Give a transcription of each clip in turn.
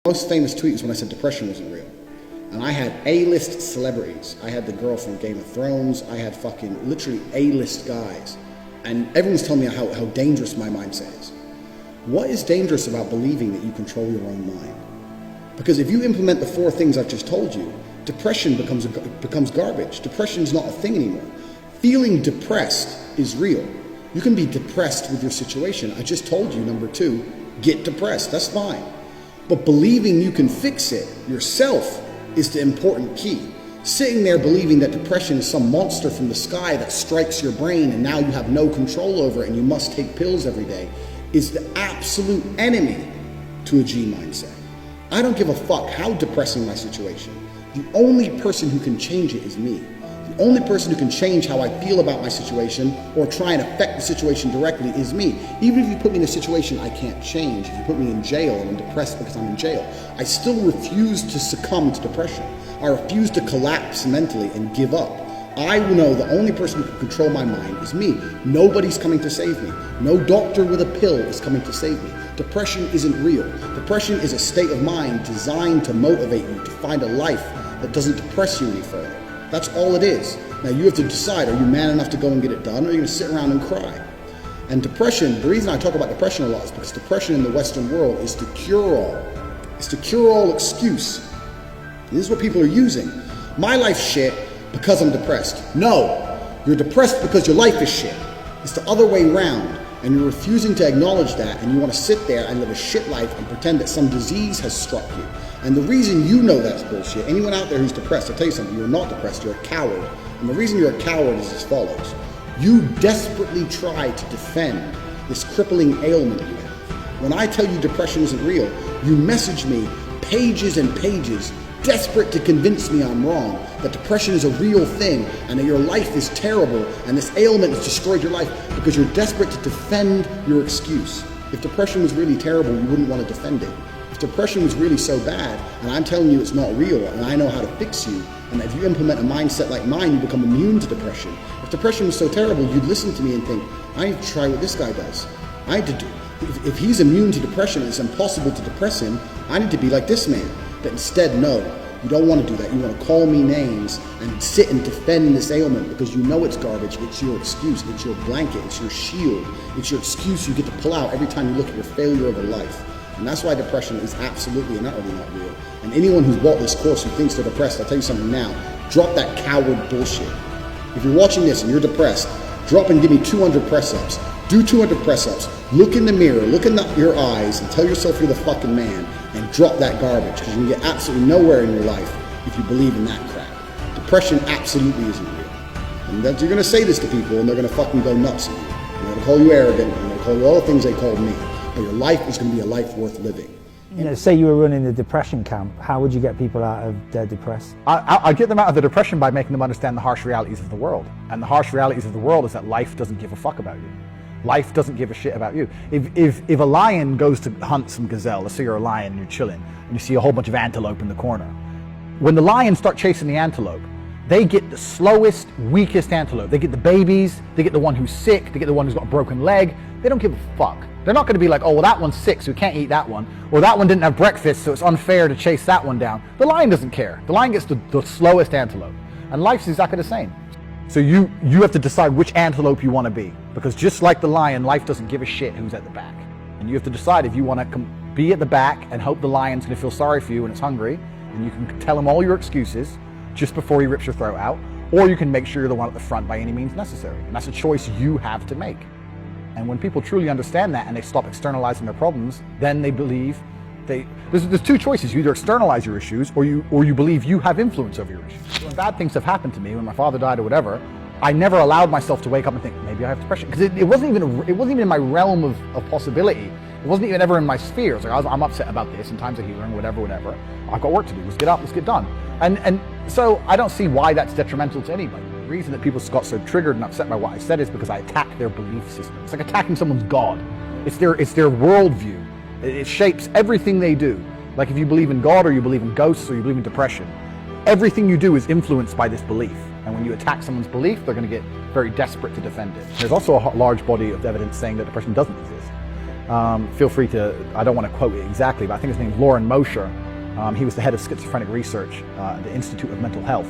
Most famous tweet was when I said depression wasn't real. And I had A-list celebrities. I had the girl from Game of Thrones. I had fucking literally A-list guys. And everyone's telling me how dangerous my mindset is. What is dangerous about believing that you control your own mind? Because if you implement the 4 things I've just told you, depression becomes garbage. Depression is not a thing anymore. Feeling depressed is real. You can be depressed with your situation. I just told you, number 2, get depressed. That's fine. But believing you can fix it yourself is the important key. Sitting there believing that depression is some monster from the sky that strikes your brain and now you have no control over it and you must take pills every day is the absolute enemy to a G mindset. I don't give a fuck how depressing my situation. The only person who can change it is me. The only person who can change how I feel about my situation or try and affect the situation directly is me. Even if you put me in a situation I can't change, if you put me in jail and I'm depressed because I'm in jail, I still refuse to succumb to depression. I refuse to collapse mentally and give up. I know the only person who can control my mind is me. Nobody's coming to save me. No doctor with a pill is coming to save me. Depression isn't real. Depression is a state of mind designed to motivate you to find a life that doesn't depress you any further. That's all it is. Now you have to decide, are you man enough to go and get it done, or are you going to sit around and cry? And depression, the reason I talk about depression a lot is because depression in the Western world is the cure-all. It's the cure-all excuse. This is what people are using. My life's shit because I'm depressed. No, you're depressed because your life is shit. It's the other way around. And you're refusing to acknowledge that, and you want to sit there and live a shit life and pretend that some disease has struck you. And the reason you know that's bullshit, anyone out there who's depressed, I'll tell you something, you're not depressed, you're a coward. And the reason you're a coward is as follows. You desperately try to defend this crippling ailment you have. When I tell you depression isn't real, you message me pages and pages, desperate to convince me I'm wrong, that depression is a real thing and that your life is terrible and this ailment has destroyed your life because you're desperate to defend your excuse. If depression was really terrible, you wouldn't want to defend it. If depression was really so bad and I'm telling you it's not real and I know how to fix you, and if you implement a mindset like mine, you become immune to depression. If depression was so terrible, you'd listen to me and think, I need to try what this guy does. I need to do. If he's immune to depression and it's impossible to depress him, I need to be like this man. But instead, no, you don't want to do that. You want to call me names and sit and defend this ailment because you know it's garbage. It's your excuse. It's your blanket. It's your shield. It's your excuse you get to pull out every time you look at your failure of a life. And that's why depression is absolutely and utterly not real. And anyone who's bought this course who thinks they're depressed, I'll tell you something now. Drop that coward bullshit. If you're watching this and you're depressed, drop and give me 200 press-ups. Do 200 press-ups. Look in the mirror, look in your eyes and tell yourself you're the fucking man and drop that garbage because you can get absolutely nowhere in your life if you believe in that crap. Depression absolutely isn't real. And that you're going to say this to people and they're going to fucking go nuts at you. They're going to call you arrogant. They're going to call you all the things they called me. But your life is going to be a life worth living. You know, say you were running a depression camp, how would you get people out of their depression? I get them out of the depression by making them understand the harsh realities of the world. And the harsh realities of the world is that life doesn't give a fuck about you. Life doesn't give a shit about you. If a lion goes to hunt some gazelle, let's say you're a lion and you're chilling, and you see a whole bunch of antelope in the corner. When the lions start chasing the antelope, they get the slowest, weakest antelope. They get the babies, they get the one who's sick, they get the one who's got a broken leg. They don't give a fuck. They're not going to be like, oh, well, that one's sick, so we can't eat that one. Or that one didn't have breakfast, so it's unfair to chase that one down. The lion doesn't care. The lion gets the slowest antelope. And life's exactly the same. So you have to decide which antelope you want to be. Because just like the lion, life doesn't give a shit who's at the back. And you have to decide if you want to be at the back and hope the lion's going to feel sorry for you when it's hungry, and you can tell him all your excuses just before he rips your throat out, or you can make sure you're the one at the front by any means necessary. And that's a choice you have to make. And when people truly understand that and they stop externalizing their problems, then they believe there's 2 choices. You either externalize your issues or you believe you have influence over your issues. When bad things have happened to me, when my father died or whatever, I never allowed myself to wake up and think, maybe I have depression. Because it wasn't even in my realm of possibility. It wasn't even ever in my sphere. It was like, I'm upset about this, and time's a healer, and whatever. I've got work to do. Let's get up, let's get done. And so I don't see why that's detrimental to anybody. The reason that people got so triggered and upset by what I said is because I attack their belief system. It's like attacking someone's God. It's their worldview. It shapes everything they do. Like if you believe in God or you believe in ghosts or you believe in depression, everything you do is influenced by this belief. And when you attack someone's belief, they're going to get very desperate to defend it. There's also a large body of evidence saying that depression doesn't exist. Feel free to, I don't want to quote it exactly, but I think his name's Loren Mosher. He was the head of schizophrenic research at the Institute of Mental Health.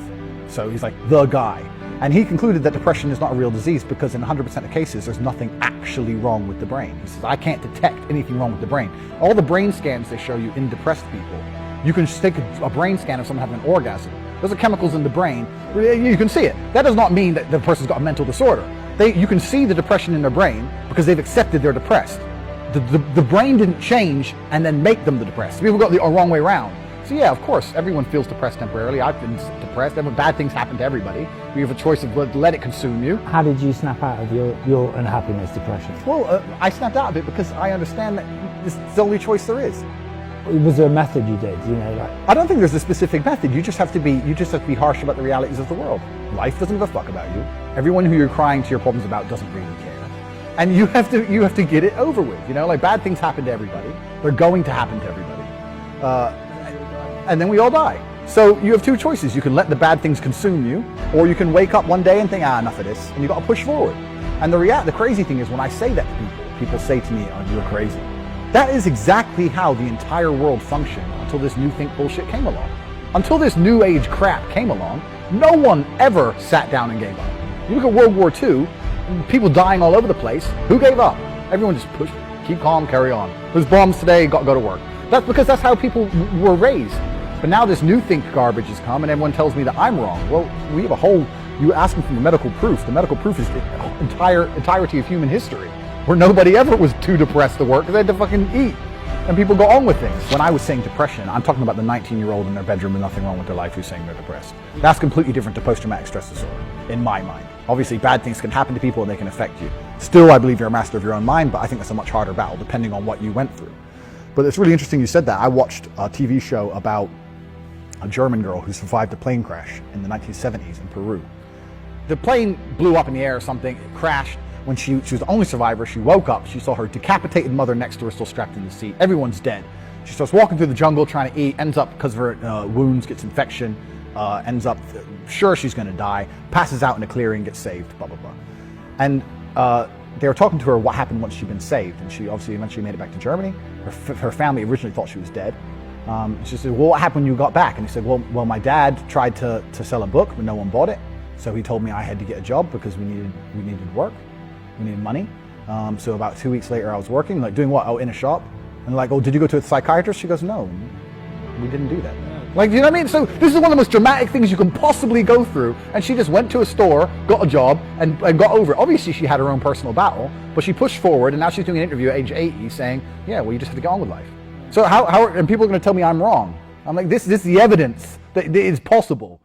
So he's like the guy. And he concluded that depression is not a real disease because in 100% of cases, there's nothing actually wrong with the brain. He says, I can't detect anything wrong with the brain. All the brain scans they show you in depressed people, you can just take a brain scan of someone having an orgasm. Those are chemicals in the brain. You can see it. That does not mean that the person's got a mental disorder. You can see the depression in their brain because they've accepted they're depressed. The brain didn't change and then make them the depressed. People got the wrong way around. So yeah, of course, everyone feels depressed temporarily. I've been depressed. Bad things happen to everybody. We have a choice of let it consume you. How did you snap out of your unhappiness, depression? Well, I snapped out of it because I understand that this is the only choice there is. Was there a method you did? I don't think there's a specific method. You just have to be harsh about the realities of the world. Life doesn't give a fuck about you. Everyone who you're crying to your problems about doesn't really care. And you have to get it over with. Like bad things happen to everybody. They're going to happen to everybody. And then we all die. So you have two choices. You can let the bad things consume you, or you can wake up one day and think, enough of this, and you got to push forward. And the crazy thing is when I say that to people say to me, oh, you're crazy. That is exactly how the entire world functioned until this new think bullshit came along. Until this new age crap came along, no one ever sat down and gave up. You look at World War II, people dying all over the place. Who gave up? Everyone just pushed, keep calm, carry on. There's bombs today, got to go to work. That's because that's how people were raised. But now this new think garbage has come and everyone tells me that I'm wrong. Well, we have a whole, you asking for the medical proof. The medical proof is the entirety of human history, where nobody ever was too depressed to work because they had to fucking eat. And people go on with things. When I was saying depression, I'm talking about the 19-year-old in their bedroom with nothing wrong with their life who's saying they're depressed. That's completely different to post-traumatic stress disorder, in my mind. Obviously, bad things can happen to people and they can affect you. Still, I believe you're a master of your own mind, but I think that's a much harder battle depending on what you went through. But it's really interesting you said that. I watched a TV show about a German girl who survived a plane crash in the 1970s in Peru. The plane blew up in the air or something, it crashed. When she was the only survivor, she woke up, she saw her decapitated mother next to her still strapped in the seat. Everyone's dead. She starts walking through the jungle trying to eat, ends up, because of her wounds, gets infection, ends up sure she's going to die, passes out in a clearing, gets saved, blah, blah, blah. And they were talking to her what happened once she'd been saved, and she obviously eventually made it back to Germany. Her family originally thought she was dead. She said, well, what happened when you got back? And he said, well, my dad tried to sell a book, but no one bought it. So he told me I had to get a job because we needed work. We needed money. So about 2 weeks later, I was working, like doing what? Oh, in a shop. And like, oh, did you go to a psychiatrist? She goes, no, we didn't do that. Like, you know what I mean? So this is one of the most dramatic things you can possibly go through. And she just went to a store, got a job, and got over it. Obviously, she had her own personal battle, but she pushed forward, and now she's doing an interview at age 80 saying, yeah, well, you just have to get on with life. So and people are going to tell me I'm wrong. I'm like, this is the evidence that it is possible.